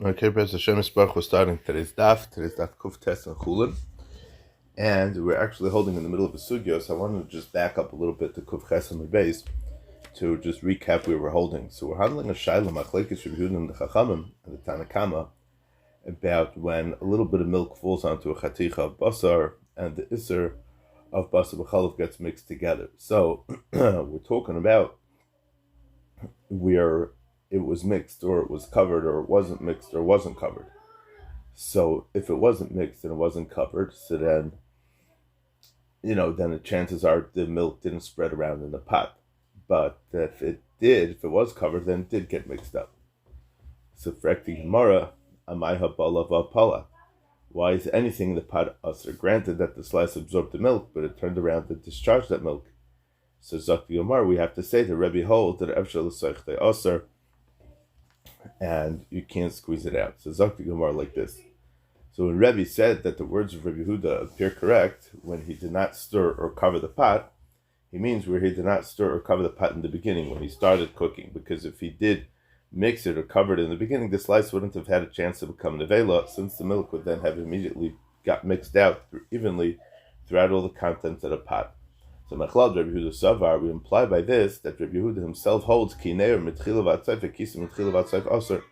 Okay, Bez Hashem Yisbarach, we're starting today's daf Kuf Tes and Chulin, and we're actually holding in the middle of a sugya, so I wanted to just back up a little bit to Kuf Ches and base to just recap where we're holding. So we're handling a Shaila Machlekes Rabbi Yehuda and the Chachamim and the Tanakama about when a little bit of milk falls onto a chaticha of basar and the iser of basar b'chalav gets mixed together. So we're talking about where it was mixed or it was covered or it wasn't mixed or wasn't covered. So if it wasn't mixed and it wasn't covered, so then the chances are the milk didn't spread around in the pot. But if it was covered, then it did get mixed up. So for Ekti Gemara, Amayha Balava Pala. Why is anything in the pot usher? Granted that the slice absorbed the milk, but it turned around to discharge that milk. So Zakti Gemara, we have to say that Rebbe holds that Efshel L'Soichte Usher, and you can't squeeze it out. So Zakti Gemara like this. So when Rebbe said that the words of Rebbe Yehuda appear correct when he did not stir or cover the pot, he means where he did not stir or cover the pot in the beginning when he started cooking, because if he did mix it or cover it in the beginning, the slice wouldn't have had a chance to become nevela, since the milk would then have immediately got mixed out evenly throughout all the contents of the pot. So Mechlad Rebbe Yehuda Savar, we imply by this that Rebbe Yehuda himself holds kineir mitchila v'atzayf v'kisa mitchila v'atzayf aser,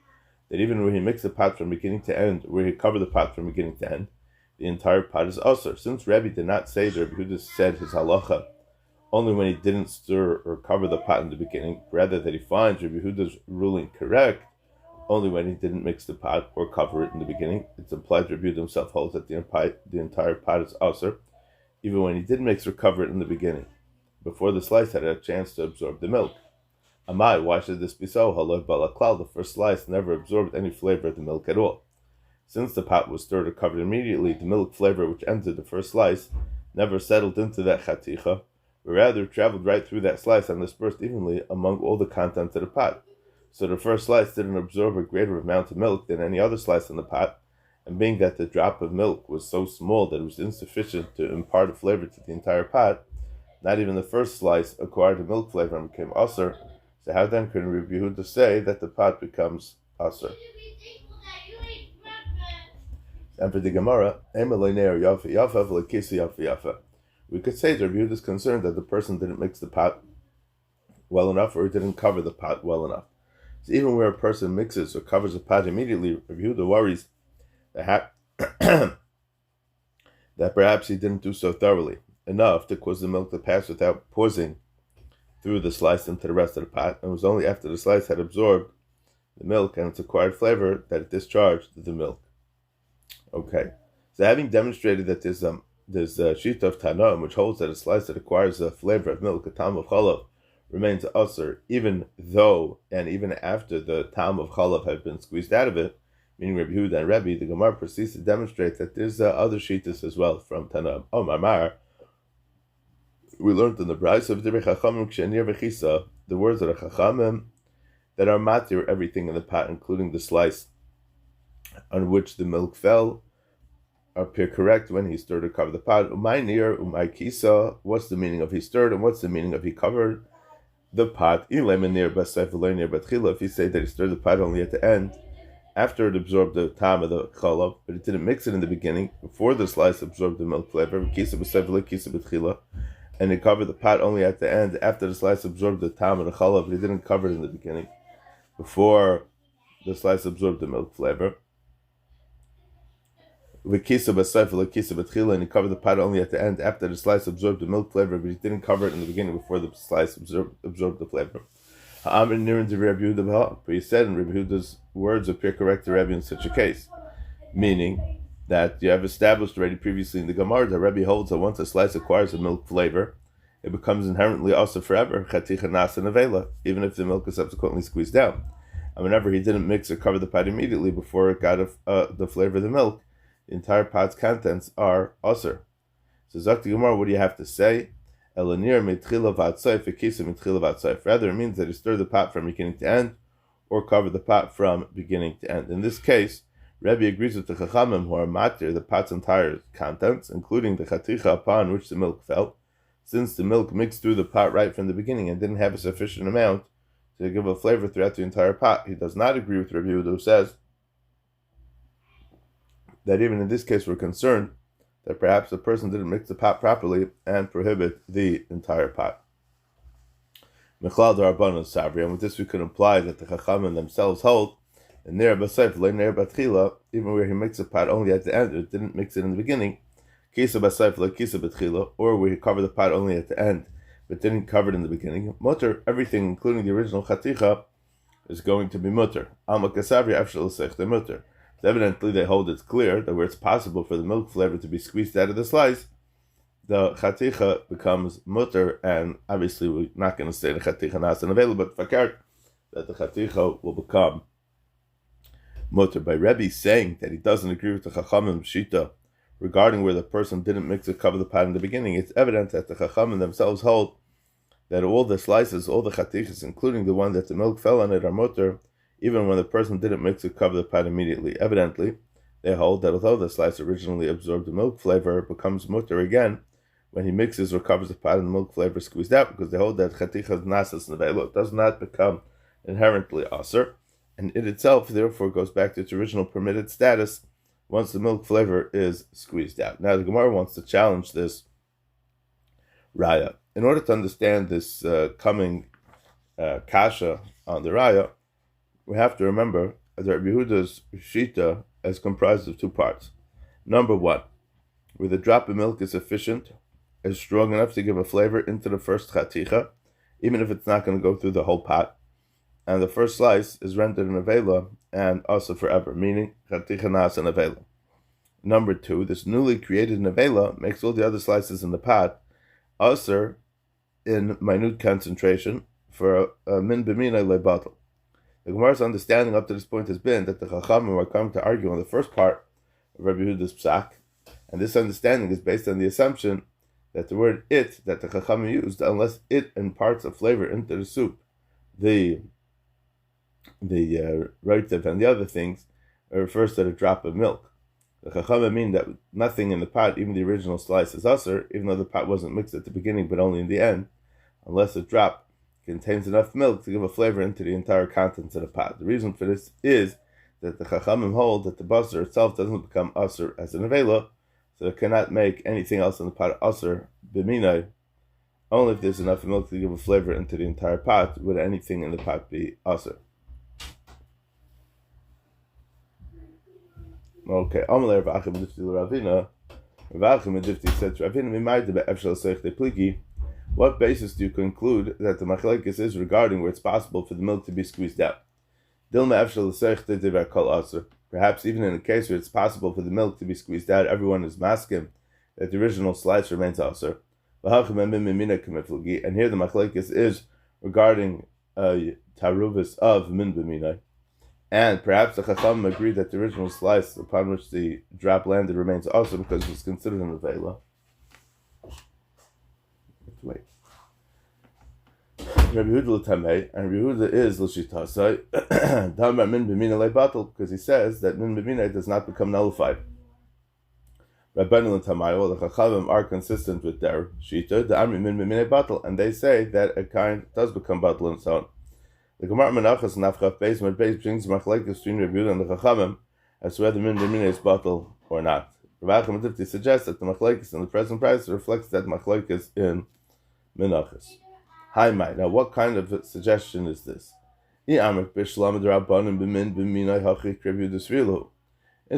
that even where he mixed the pot from beginning to end, where he covered the pot from beginning to end, the entire pot is aser. Since Rebbe did not say that Rebbe Yehuda said his halacha only when he didn't stir or cover the pot in the beginning, rather that he finds Rebbe Yehuda's ruling correct only when he didn't mix the pot or cover it in the beginning, it's implied Rebbe Yehuda himself holds that the entire pot is aser, even when he did mix or cover it in the beginning, before the slice had a chance to absorb the milk. Amai, why should this be so? Haloi balaklal, the first slice never absorbed any flavor of the milk at all. Since the pot was stirred or covered immediately, the milk flavor which entered the first slice never settled into that chaticha, but rather traveled right through that slice and dispersed evenly among all the contents of the pot. So the first slice didn't absorb a greater amount of milk than any other slice in the pot, and being that the drop of milk was so small that it was insufficient to impart a flavor to the entire pot, not even the first slice acquired a milk flavor and became aser. So how then can Rebbe Yehuda say that the pot becomes aser? And for the Gemara, we could say that Rebbe Yehuda is concerned that the person didn't mix the pot well enough or didn't cover the pot well enough. So even where a person mixes or covers the pot immediately, Rebbe Yehuda worries that perhaps he didn't do so thoroughly enough to cause the milk to pass without pausing through the slice into the rest of the pot, and it was only after the slice had absorbed the milk and its acquired flavor that it discharged the milk. Okay, so having demonstrated that there's a sheet of Tanoim which holds that a slice that acquires the flavor of milk, a tam of chalav, remains aser, even though and even after the tam of chalav have been squeezed out of it, meaning Rebbe Yehuda and Rebbe, the Gemara proceeds to demonstrate that there's other sheetas as well from Tanoim. Mamar, we learned in the Brais of the Chachamim Kshenir v'chisa, the words of the Chachamim that are matir everything in the pot, including the slice on which the milk fell, appear correct when he stirred or covered the pot. Umay nir, umay kisa, what's the meaning of he stirred and what's the meaning of he covered the pot? If you say that he stirred the pot only at the end, after it absorbed the tam of the chalav, but it didn't mix it in the beginning, before the slice absorbed the milk flavor, and it covered the pot only at the end, after the slice absorbed the tam of the chalav, but it didn't cover it in the beginning, before the slice absorbed the milk flavor, and he covered the pot only at the end, after the slice absorbed the milk flavor, but he didn't cover it in the beginning, before the slice absorbed the flavor. But he said in Rebbe Yehuda's words appear correct to Rebbe in such a case, meaning that you have established already previously in the Gemara that Rebbe holds that once a slice acquires a milk flavor, it becomes inherently also forever chaticha nasa nevela, even if the milk is subsequently squeezed out. And whenever he didn't mix or cover the pot immediately before it got the flavor of the milk, the entire pot's contents are aser. So Zakti Gemara, what do you have to say? Rather, it means that he stirred the pot from beginning to end, or covered the pot from beginning to end. In this case, Rebbe agrees with the Chachamim who are matir the pot's entire contents, including the chaticha upon which the milk fell, since the milk mixed through the pot right from the beginning and didn't have a sufficient amount to give a flavor throughout the entire pot. He does not agree with Rebbe Yehuda, who says that even in this case we're concerned that perhaps the person didn't mix the pot properly and prohibit the entire pot. Mechlal d'Rabbanan Savri, and with this we could imply that the Chachamim themselves hold, and Ner Basayf, Le Ner Batchila, even where he mixed the pot only at the end, it didn't mix it in the beginning, Kisa Basayf, Le Kisa Batchila, or where he covered the pot only at the end, but didn't cover it in the beginning. Mutter, everything, including the original Chaticha, is going to be mutter. Alma Kasavri Afshal Sech the mutter. Evidently, they hold it's clear that where it's possible for the milk flavor to be squeezed out of the slice, the chaticha becomes mutter, and obviously we're not going to say the chaticha nasan available, but fakar that the chaticha will become mutter. By Rebbe saying that he doesn't agree with the chachamim shita regarding where the person didn't mix or cover the pot in the beginning, it's evident that the chachamim themselves hold that all the slices, all the chatichas, including the one that the milk fell on it, are mutter, even when the person didn't mix or cover the pot immediately. Evidently, they hold that although the slice originally absorbed the milk flavor, it becomes mutter again when he mixes or covers the pot and the milk flavor is squeezed out, because they hold that chatichas nasas nevelo does not become inherently aser, and it itself therefore goes back to its original permitted status once the milk flavor is squeezed out. Now the Gemara wants to challenge this raya. In order to understand this coming kasha on the raya, we have to remember that Rabbi Yehuda's shita is comprised of two parts. Number one, where the drop of milk is sufficient, is strong enough to give a flavor into the first chaticha, even if it's not going to go through the whole pot, and the first slice is rendered an avela and also forever, meaning chaticha nas and avela. Number two, this newly created avela makes all the other slices in the pot aser in minute concentration for a min b'mina lebatel. The Gemara's understanding up to this point has been that the Chachamim are coming to argue on the first part of Rabbi Yehuda's psak, and this understanding is based on the assumption that the word it that the Chachamim used, unless it imparts a flavor into the soup, the roitev and the other things, it refers to the drop of milk. The Chachamim mean that nothing in the pot, even the original slice, is aser, even though the pot wasn't mixed at the beginning but only in the end, unless a drop contains enough milk to give a flavor into the entire contents of the pot. The reason for this is that the Chachamim hold that the basar itself doesn't become aser as an avela, so it cannot make anything else in the pot aser b'minai. Only if there's enough milk to give a flavor into the entire pot would anything in the pot be aser. Okay, Amalei Rav Achim Difti Ravina. Rav Achim Difti said to Ravina, "Mimayde be'efshel seich de pligi." What basis do you conclude that the machlekes is regarding where it's possible for the milk to be squeezed out? Perhaps even in a case where it's possible for the milk to be squeezed out, everyone is masking that the original slice remains aser. And here the machlekes is regarding taruvis of min b'minai. And perhaps the chacham agree that the original slice upon which the drop landed remains aser because it's considered an avela. Wait. Rabbi Yehuda l'tamei, and Rabbi Yehuda is l'shitasai damar min b'mina le'batel, because he says that min b'mina does not become nullified. Rabbanu l'tamei, well, the chachamim are consistent with their shita, the amri min b'mina batel, and they say that a kind does become batel and so on. The Gemara Menachos Nafchaf Beis Med Beis brings machlekes between Rabbi Yehuda and the chachamim as to whether min b'mina is batel or not. Rav Achim Difti suggests that the machlekes in the present price reflects that machlekes in Menachos. Hi, Mai. Now, what kind of suggestion is this? It's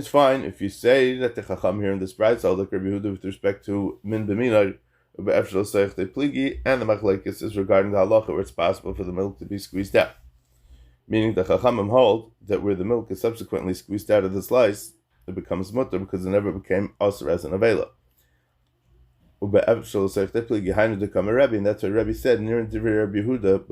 fine if you say that the Chacham here in this bride so like Rabbi Yehuda with respect to min b'minai and the machlekes is regarding the halacha where it's possible for the milk to be squeezed out. Meaning the Chachamim hold that where the milk is subsequently squeezed out of the slice, it becomes mutter because it never became aser as an avela. And that's what Rebbe said near Rabbi Yehuda.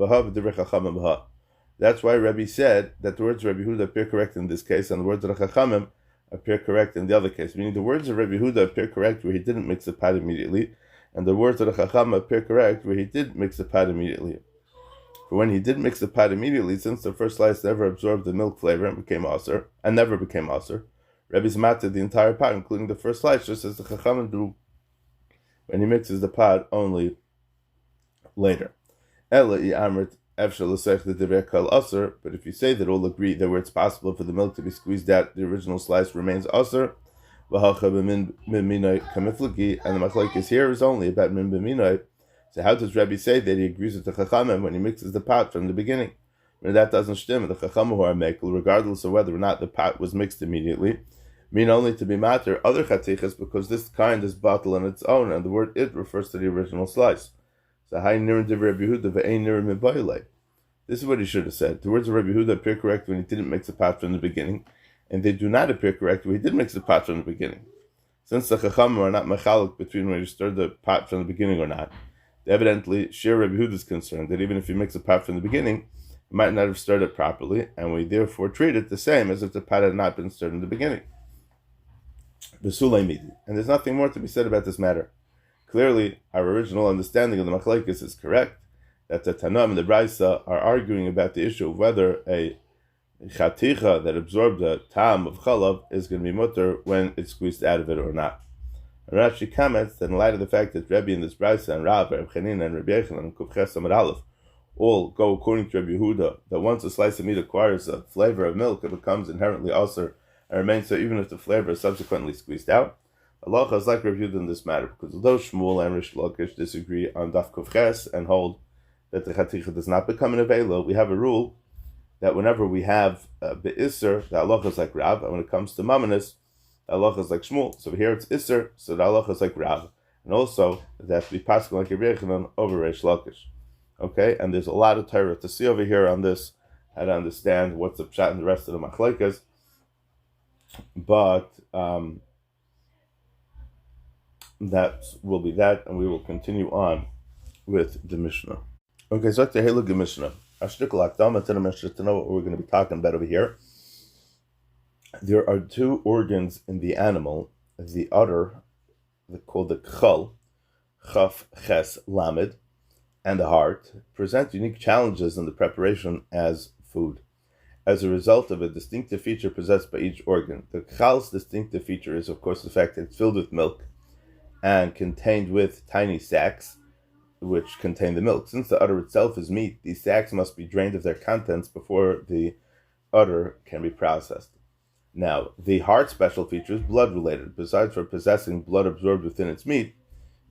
That's why Rebbe said that the words of Rabbi Yehuda appear correct in this case, and the words of the Chachamim appear correct in the other case. Meaning the words of Rabbi Yehuda appear correct where he didn't mix the pot immediately, and the words of the Chachamim appear correct where he did mix the pot immediately. For when he did mix the pot immediately, since the first slice never absorbed the milk flavor and became aser, and never became aser, Rebbe's mated the entire pot, including the first slice, just as the Chachamim do when he mixes the pot only later. But if you say that all agree that where it's possible for the milk to be squeezed out, the original slice remains aser, And the machlokes here is only about min b'minoi. So how does Rabbi say that he agrees with the Chachamim when he mixes the pot from the beginning? When that doesn't stem, the Chachamim who are mekel, regardless of whether or not the pot was mixed immediately, mean only to be matter other chatichas because this kind is bottle on its own, and the word it refers to the original slice. So hay nirin de Rabbi Yehuda ve'ein nirin mibayilei. This is what he should have said. The words of Rabbi Yehuda appear correct when he didn't mix the pot from the beginning, and they do not appear correct when he did mix the pot from the beginning. Since the Chachamim are not mechalek between when you stirred the pot from the beginning or not, they evidently share Rabbi Yehuda's concern that even if you mix the pot from the beginning, you might not have stirred it properly, and we therefore treat it the same as if the pot had not been stirred in the beginning. And there's nothing more to be said about this matter. Clearly, our original understanding of the machlekes is correct, that the Tanam and the Braisa are arguing about the issue of whether a chaticha that absorbed the tam of chalav is going to be mutter when it's squeezed out of it or not. And Rashi comments that in light of the fact that Rebbe in this Braisa and Rav, Reb Chanina and Rabbi Yechanan and Kufches Amud Aleph all go according to Rabbi Yehuda, that once a slice of meat acquires a flavor of milk, it becomes inherently ulcer and remains so even if the flavor is subsequently squeezed out. Allah is like Rabbi Yehuda in this matter, because although Shmuel and Rish Lakish disagree on Daf Kufches and hold that the chaticha does not become an avela, we have a rule that whenever we have be'isser, the halacha is like Rav, and when it comes to mamanis, the halacha is like Shmuel. So here it's isser, so the halacha is like Rav, and also that we pass like Rabbi Yechanan over Reish Lakish. Okay, and there's a lot of Torah to see over here on this, how to understand what's the pshat in the rest of the machlekes, but that will be that, and we will continue on with the Mishnah. Okay, so to Halug Mishnah. To know what we're going to be talking about over here. There are two organs in the animal, the udder, called the chal, chaf, ches, lamed, and the heart, present unique challenges in the preparation as food. As a result of a distinctive feature possessed by each organ. The chal's distinctive feature is, of course, the fact that it's filled with milk and contained with tiny sacs, which contain the milk. Since the udder itself is meat, these sacs must be drained of their contents before the udder can be processed. Now, the heart's special feature is blood-related. Besides for possessing blood absorbed within its meat,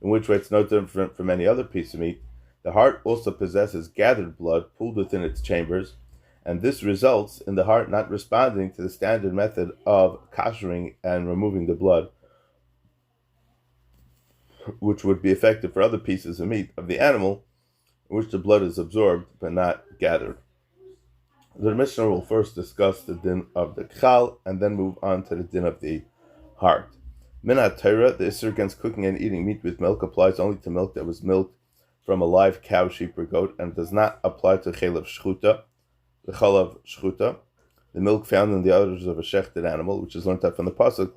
in which way it's no different from any other piece of meat, the heart also possesses gathered blood pooled within its chambers, and this results in the heart not responding to the standard method of koshering and removing the blood, which would be effective for other pieces of meat of the animal, in which the blood is absorbed but not gathered. The Mishnah will first discuss the din of the chal and then move on to the din of the heart. Minat Torah, the issur against cooking and eating meat with milk applies only to milk that was milked from a live cow, sheep, or goat, and does not apply to chalav shchuta, the chalav shchuta, the milk found in the udders of a shechted animal, which is learned out from the pasuk,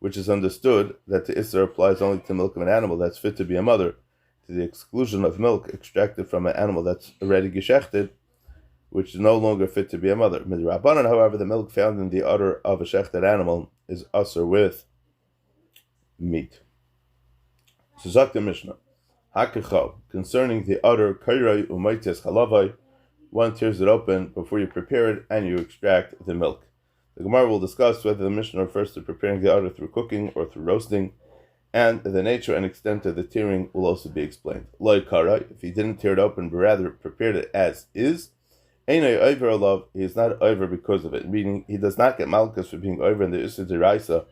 which is understood that the issur applies only to milk of an animal that's fit to be a mother, to the exclusion of milk extracted from an animal that's already geshechted, which is no longer fit to be a mother. Midrabanan, however, the milk found in the udder of a shechted animal is usher with meat. So Zak the Mishnah, Hakecho, concerning the udder, Kairai Umaites Chalavai, one tears it open before you prepare it and you extract the milk. The Gemara will discuss whether the Mishnah refers to preparing the udder through cooking or through roasting, and the nature and extent of the tearing will also be explained. Loi Kara, if he didn't tear it open but rather prepared it as is, Einay over alav, he is not over because of it, meaning he does not get malchus for being over in the Issa Deraisa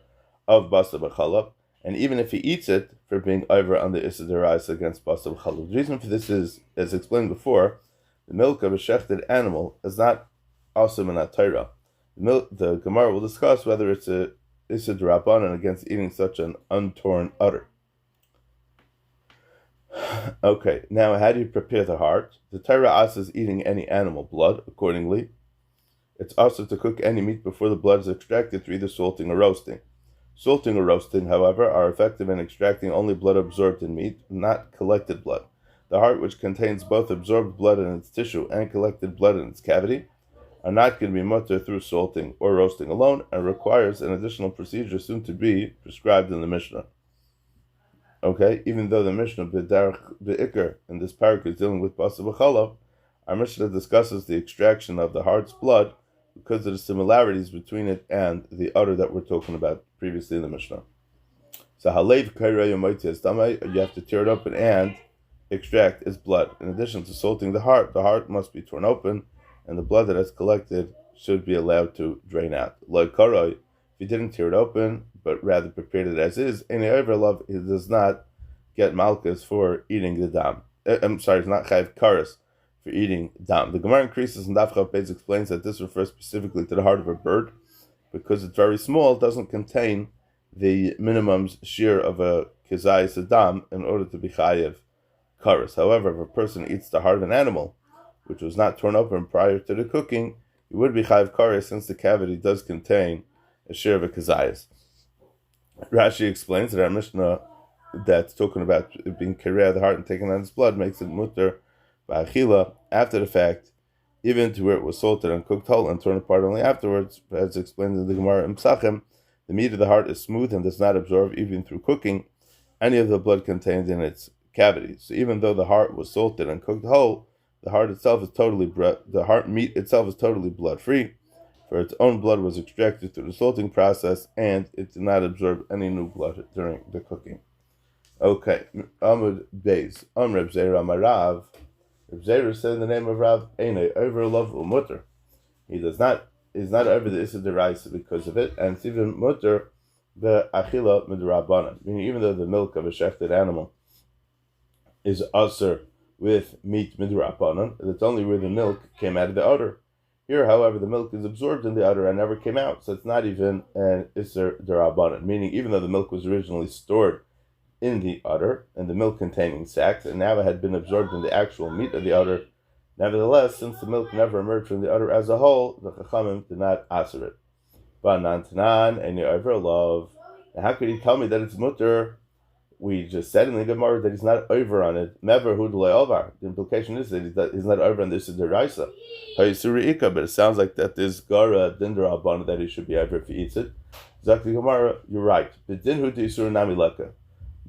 of Basa B'Chalav, and even if he eats it, for being over on the Issa Deraisa against Basa B'Chalav. The reason for this is, as explained before, the milk of a shechted animal is not also in a Torah. The Gemara will discuss whether it's a Issa D'Rabbanan against eating such an untorn udder. Okay, now how do you prepare the heart? The Torah asks eating any animal blood. Accordingly, it's also to cook any meat before the blood is extracted through either salting or roasting. Salting or roasting, however, are effective in extracting only blood absorbed in meat, not collected blood. The heart, which contains both absorbed blood in its tissue and collected blood in its cavity, are not going to be mutter through salting or roasting alone, and requires an additional procedure soon to be prescribed in the Mishnah. Okay, even though the Mishnah Be'ikr in this parak is dealing with Basa B'Chalav, our Mishnah discusses the extraction of the heart's blood because of the similarities between it and the udder that we're talking about previously in the Mishnah. So halev kairei umaytes damai, you have to tear it open and extract its blood. In addition to salting the heart must be torn open, and the blood that has collected should be allowed to drain out. Like karoi, if you didn't tear it open, but rather prepared it as is, any overlove, it does not get malchus for eating the dam. I'm sorry, it's not chayv karas for eating dam. The Gemara increases and Daf Chav Beis explains that this refers specifically to the heart of a bird, because it's very small, it doesn't contain the minimum shear of a kezayis adam in order to be chayev karas. However, if a person eats the heart of an animal, which was not torn open prior to the cooking, he would be chayev karas since the cavity does contain a shear of a kezayis. Rashi explains that our Mishnah that's talking about it being carried the heart and taking on its blood makes it mutter ba'achila after the fact, even to where it was salted and cooked whole and torn apart only afterwards. As explained in the Gemara in Psachim, the meat of the heart is smooth and does not absorb, even through cooking, any of the blood contained in its cavities. So even though the heart was salted and cooked whole, the heart itself is meat itself is totally blood free, for its own blood was extracted through the salting process, and it did not absorb any new blood during the cooking. Okay, Amud Beis, Reb Zera Amarav. Reb Zera said in the name of Rav, Eine over love mutter. He's not over the Issa Deraisa because of it, and it's even mutter the Achila Midrabanan, meaning even though the milk of a shechted animal is usher with meat Midrabanan, it's only where the milk came out of the udder. Here, however, the milk is absorbed in the udder and never came out, so it's not even an Issa Derabanan, meaning even though the milk was originally stored in the udder and the milk containing sacks, and now it had been absorbed in the actual meat of the udder. Nevertheless, since the milk never emerged from the udder as a whole, the Chachamim did not answer it. But Nantanan and over love. Now, how could he tell me that it's mutter? We just said in the Gemara that he's not over on it. Mever hudlei over. The implication is that he's not over on this deraisa. But it sounds like that there's gara dindra abana that he should be over if he eats it. Zakti Gemara, you're right. B'din hu d'isur nami leka.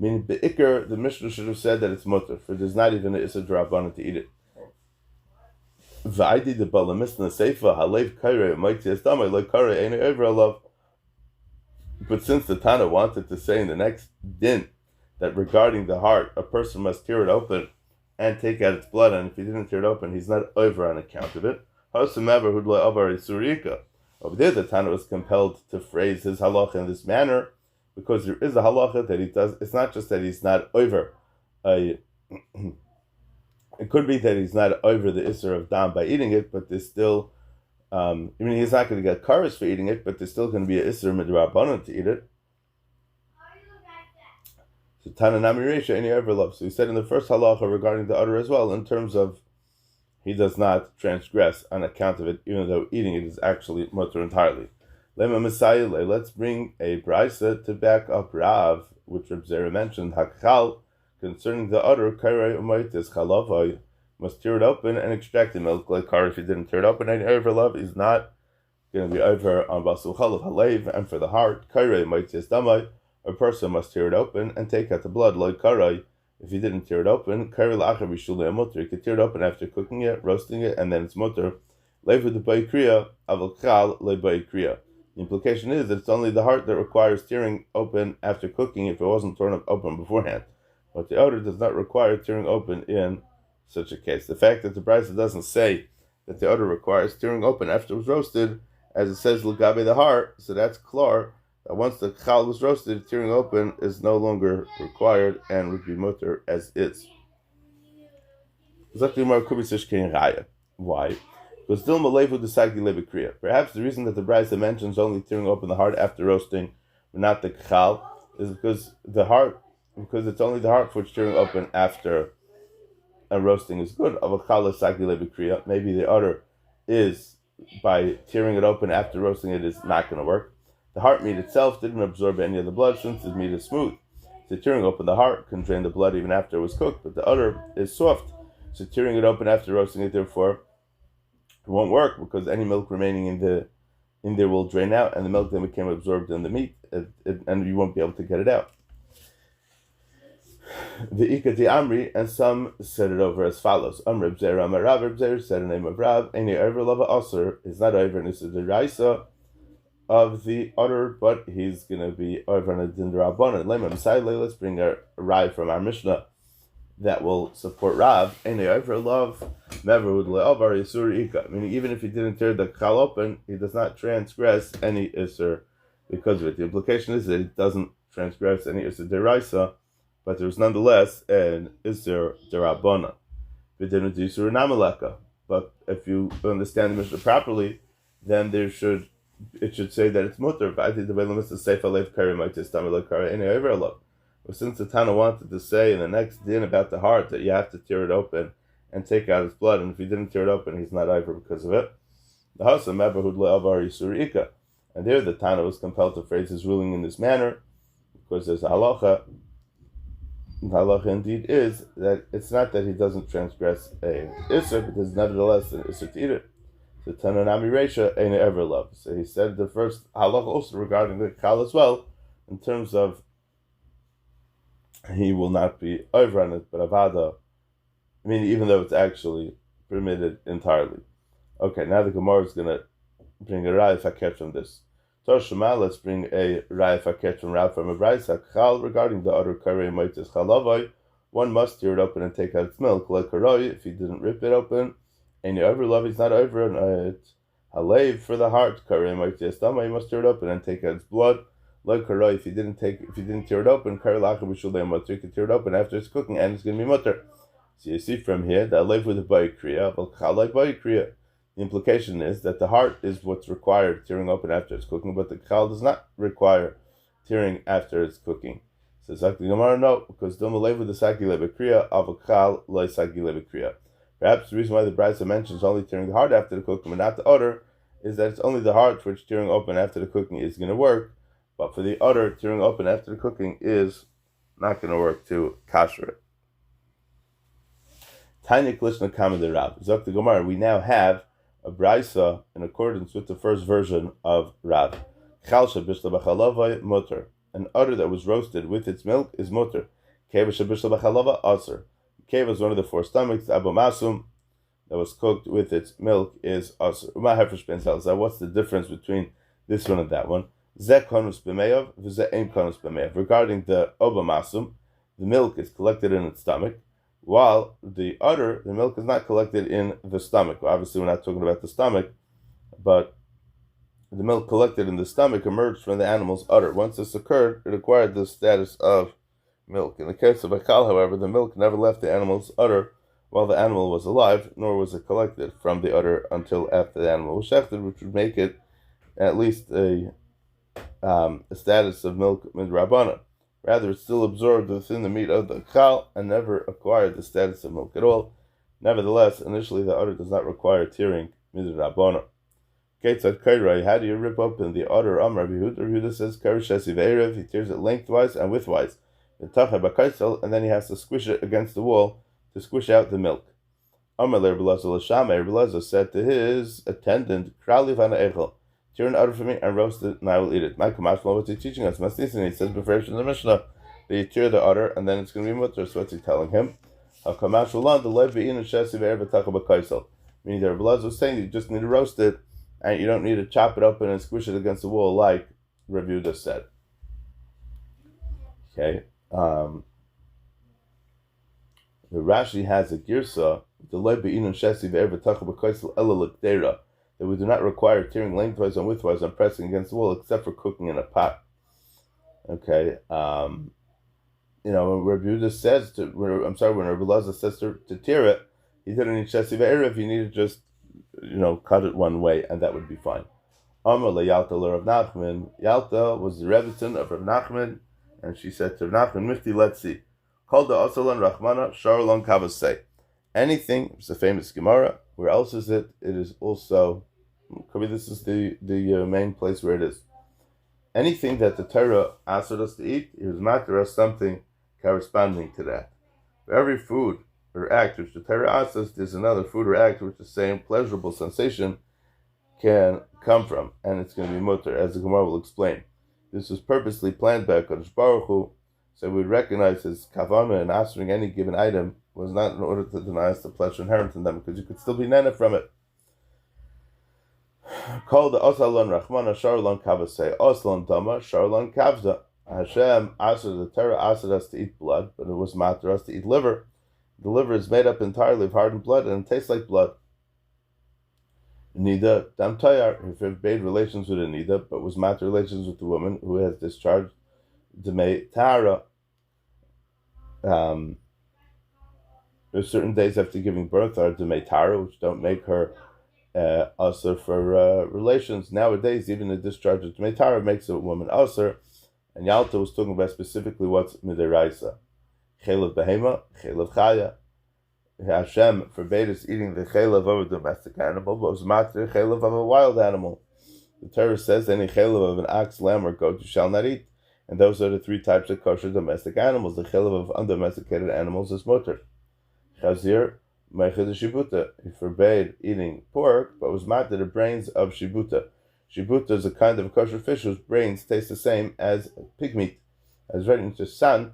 Meaning, the Mishnah should have said that it's mutter, for there's not even an Issa D'Rabbanan to eat it. V'aydi de balamis na seifa halev kairei umaytzi estamai like kairei ain't over alav. But since the Tana wanted to say in the next din that regarding the heart, a person must tear it open and take out its blood, and if he didn't tear it open, he's not over on account of it. Hausamever hudlei avar isurika. Over there, the Tana was compelled to phrase his halacha in this manner, because there is a halacha that he does. It's not just that he's not over. It could be that he's not over the isser of dam by eating it, but there's still. He's not going to get karas for eating it, but there's still going to be an isser midrabanan to eat it. So Tananami Reisha any overlove. So he said in the first halacha regarding the udder as well, in terms of he does not transgress on account of it, even though eating it is actually mutter entirely. Let's bring a brisa to back up Rav, which Reb Zera mentioned, Hakchal, concerning the udder, Kairei Umaytis Chalavai, must tear it open and extract the milk like Kar. If he didn't tear it open, any overlove is not going to be over on Basul Chalav Halev, and for the heart, Kairei Umaytis Damai, a person must tear it open and take out the blood like Karai. If he didn't tear it open, Kairei L'achar Bishulei Mutter, he could tear it open after cooking it, roasting it, and then it's mutter. Levu de Bay Kriya, Aval Chal Le Bay Kriya. The implication is that it's only the heart that requires tearing open after cooking if it wasn't torn open beforehand. But the udder does not require tearing open in such a case. The fact that the brisa doesn't say that the udder requires tearing open after it was roasted, as it says l'gabe the heart, so that's klar, that once the chal was roasted, tearing open is no longer required and would be mutter as is. Why? Perhaps the reason that the brisa mentions only tearing open the heart after roasting, but not the kachal, is because it's only the heart for which tearing open after roasting is good. Maybe the udder is, by tearing it open after roasting it, is not going to work. The heart meat itself didn't absorb any of the blood since the meat is smooth. So tearing open the heart can drain the blood even after it was cooked, but the udder is soft. So tearing it open after roasting it, therefore, it won't work, because any milk remaining in there will drain out, and the milk then became absorbed in the meat, and you won't be able to get it out. The Ikati Amri, and some said it over as follows. Amr Bzer Amar Rav Bzer said the name of Rav, Any over Lava Aser is not over, and this is the Raisa of the other, but he's going to be over on a Din Rabbanan. Let's bring a Rai from our Mishnah that will support Rav. Any over love, Meverud Le'avar Yisur Ika. Meaning, even if he didn't tear the Kal open, he does not transgress any Isur because of it. The implication is that he doesn't transgress any Isur Deraisa, but there's nonetheless an Isur Derabana. V'dinu Yisur Namaleka. But if you understand the Mishnah properly, then it should say that it's mutter. But I think the way the Seif Alev Kari might just Tamalekara any over love. But since the Tana wanted to say in the next din about the heart that you have to tear it open and take out his blood, and if he didn't tear it open, he's not over because of it. The Hasa Mabahud Le'avar Yisur Ika. And there the Tana was compelled to phrase his ruling in this manner, because there's a halacha. The halacha indeed is that it's not that he doesn't transgress a Isser, but there's nevertheless an Isser to eat it. The Tana Nami Reisha ain't ever love. So he said the first halacha also regarding the Kal as well, in terms of he will not be over on it, but Avada, I mean, even though it's actually permitted entirely. Okay, now the Gemara is going to bring a Rai Faket from this. Toshima, let's bring a Rai Faket from Rav from a Braisa Chal regarding the other Karei Moitis Chalavai. One must tear it open and take out its milk. Like Karoi, if he didn't rip it open, and you over love, he's not over on it. Halev for the heart, Karei Moitis Dama, you must tear it open and take out its blood. Like Karoi, if you didn't tear it open, Karei Lacha B'Shulei Mutter, you can tear it open after it's cooking, and it's going to be mutter. So you see from here that Halev with the Bayi Kriya, but Chal like Bayi Kriya. The implication is that the heart is what's required tearing open after it's cooking, but the Chal does not require tearing after it's cooking. So Zak the Gemara, no, because Dumalev with the Saki Lebekriya, of a Chal Loi Saki Lebekriya. Perhaps the reason why the Brisa mentions only tearing the heart after the cooking but not the udder is that it's only the heart which tearing open after the cooking is going to work, but for the udder, tearing open after the cooking is not going to work to kasher it. Tanya Klishna Kama de Rav. Zok the Gemara, we now have a Brisa in accordance with the first version of Rav. Chalsha bishla b'chalavai mutter. An udder that was roasted with its milk is mutter. Keva shabishla b'chalava aser. Keva is one of the four stomachs. Abu Masum that was cooked with its milk is aser. What's the difference between this one and that one? Zeh konus b'meyav, v'zeh ein konus b'meyav. Regarding the Abu Masum, the milk is collected in its stomach, while the udder, the milk is not collected in the stomach. Obviously, we're not talking about the stomach, but the milk collected in the stomach emerged from the animal's udder. Once this occurred, it acquired the status of milk. In the case of a Kal, however, the milk never left the animal's udder while the animal was alive, nor was it collected from the udder until after the animal was shechted, which would make it at least a status of milk midrabana. Rather, it's still absorbed within the meat of the Kal and never acquired the status of milk at all. Nevertheless, initially the udder does not require tearing midrabana. Ketzad Kairai, how do you rip open the udder? Amar Yehuda says Karishesi Ve'erev, he tears it lengthwise and widthwise. And then he has to squish it against the wall to squish out the milk. Amar Rebelezer said to his attendant, Krali Vana Echel, tear an udder for me and roast it, and I will eat it. My Kamashma, what's he teaching us? Masnisin, he says before in the Mishnah that you tear the udder and then it's going to be mutter. So what's he telling him? Meaning the Rebelezer was saying you just need to roast it and you don't need to chop it open and squish it against the wall like Rav Yehuda said. Okay. The Rashi has a girsa that we do not require tearing lengthwise and widthwise and pressing against the wall except for cooking in a pot. Okay. When Rav Yehuda says when Rav Elazar says to tear it, he didn't need shesi ve'erev. You need to just cut it one way, and that would be fine. Amar leYalta leRav Nachman. Yalta was the Rebbetzin of Rav Nachman, and she said to Rav Nachman, Mifti, let's see. Called the Asalan Rachmana Sharlon Kavasei. Anything, it's a famous Gemara. Where else is it? It is also, this is the main place where it is. Anything that the Torah asked us to eat, it was matter of something corresponding to that. For every food or act which the Torah asks us, there's another food or act which the same pleasurable sensation can come from, and it's going to be mutter, as the Gemara will explain. This was purposely planned by HaKadosh Baruch Hu, So we recognize his kavana in answering any given item was not in order to deny us the pleasure inherent in them, because you could still be nene from it. Called the Osalon Rachmana Sharlon Kavase, Oslon Dama, Sharlon Kavda. Hashem asked the Torah asked us to eat blood, but it was matter us to eat liver. The liver is made up entirely of hardened blood and it tastes like blood. Nida Dam Tayar, if it made relations with a Nida, but was matter relations with the woman who has discharged Demei Tara. There's certain days after giving birth are Demei Tara, which don't make her usher for relations. Nowadays, even the discharge of Demei Tara makes a woman usher. And Yalta was talking about specifically what's midiraisa. Chelav behema, chelav chaya. Hashem forbade us eating the chelav of a domestic animal, but was matter chelav of a wild animal. The Torah says any chelav of an ox, lamb, or goat you shall not eat. And those are the three types of kosher domestic animals. The chelav of undomesticated animals is mutter. Chazir, meichad shibuta. He forbade eating pork, but was matter the brains of shibuta. Shibuta is a kind of kosher fish whose brains taste the same as pig meat. As very interessant,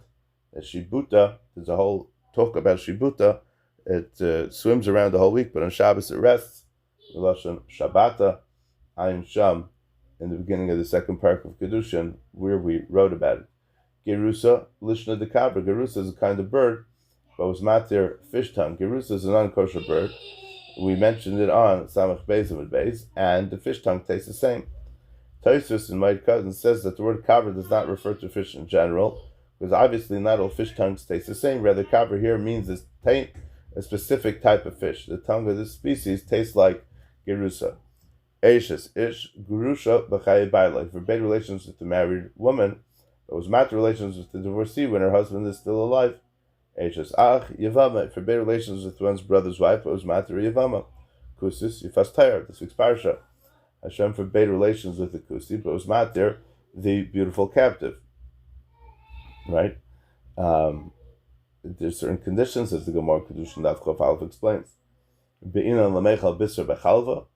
Shibuta, there's a whole talk about Shibuta. It swims around the whole week, but on Shabbos it rests. Relation Shabbata, Ayin Sham, in the beginning of the second parak of Kedushin, where we wrote about it. Gerusa, Lishna de Kabra. Gerusa is a kind of bird, but was matir fish tongue. Gerusa is a non-kosher bird. We mentioned it on Samach Beis and Beis, and the fish tongue tastes the same. Tosfos in my cousin says that the word kaver does not refer to fish in general, because obviously not all fish tongues taste the same. Rather, kaver here means a specific type of fish. The tongue of this species tastes like gerusa. Eishes, ish, gurusha, b'chaye baila. Forbade relations with the married woman, but was matter relations with the divorcee when her husband is still alive. Eishes, ach, yavama. Forbade relations with one's brother's wife, but was matter yavama. Kusis, yifas tayar. This week's parsha. Hashem forbade relations with the kusi, but was matter the beautiful captive. Right? There's certain conditions, as the Gemara Kedushin Daf Chof Aleph explains. Be'inan lamechal bisr bechalva,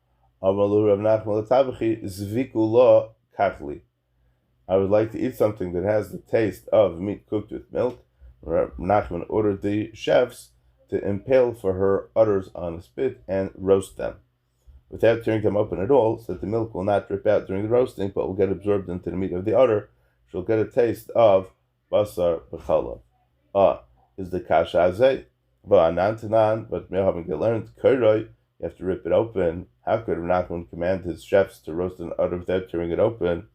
amalu Rav Nachman l'tabachi zviku lo kachli. I would like to eat something that has the taste of meat cooked with milk. Rav Nachman ordered the chefs to impale for her udders on a spit and roast them, without tearing them open at all, so that the milk will not drip out during the roasting, but will get absorbed into the meat of the udder. She'll get a taste of basar b'chalav. Is the kasha azay? But we haven't learned koiroi. You have to rip it open. How could Rav Nachman command his chefs to roast an udder without tearing it open?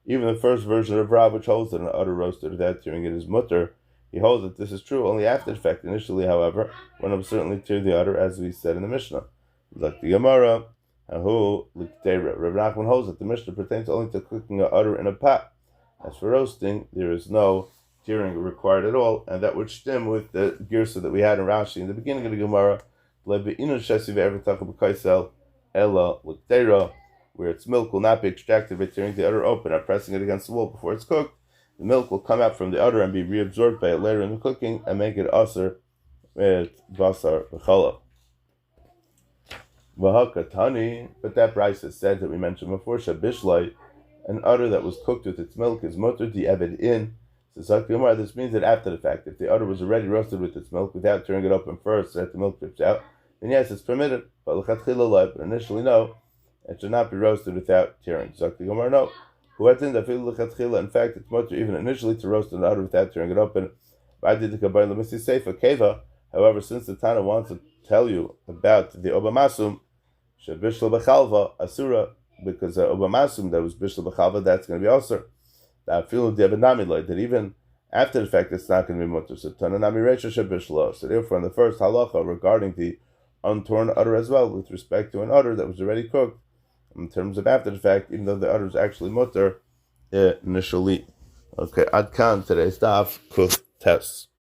Even the first version of Rav, which holds that an udder roasted without tearing it is mutter, he holds that this is true only after the fact. Initially, however, one will certainly tear the udder, as we said in the Mishnah. Like the Gemara, Rav Nachman holds that the Mishnah pertains only to cooking an udder in a pot. As for roasting, there is no tearing required at all, and that would stem with the girsa that we had in Rashi in the beginning of the Gemara, where its milk will not be extracted by tearing the udder open or pressing it against the wall before it's cooked. The milk will come out from the udder and be reabsorbed by it later in the cooking and make it aser with basar v'chala. V'hakatani, but that brisa said that we mentioned before, shabishlai, an udder that was cooked with its milk is mutter di eved in. So this means that after the fact, if the udder was already roasted with its milk without tearing it open first so that the milk drips out, then yes, it's permitted. But initially no, it should not be roasted without tearing. No. In fact, it's mutter even initially to roast an udder without tearing it open. However, since the Tana wants to tell you about the obamasum, shebishla b'chalva asura, because the obamasum that was bishla b'chalva, that's going to be asur. That even after the fact it's not going to be mutter. So therefore, in the first halacha regarding the untorn udder as well, with respect to an udder that was already cooked, in terms of after the fact, even though the udder is actually mutter initially. Okay, Adkan today's daf kuf tes.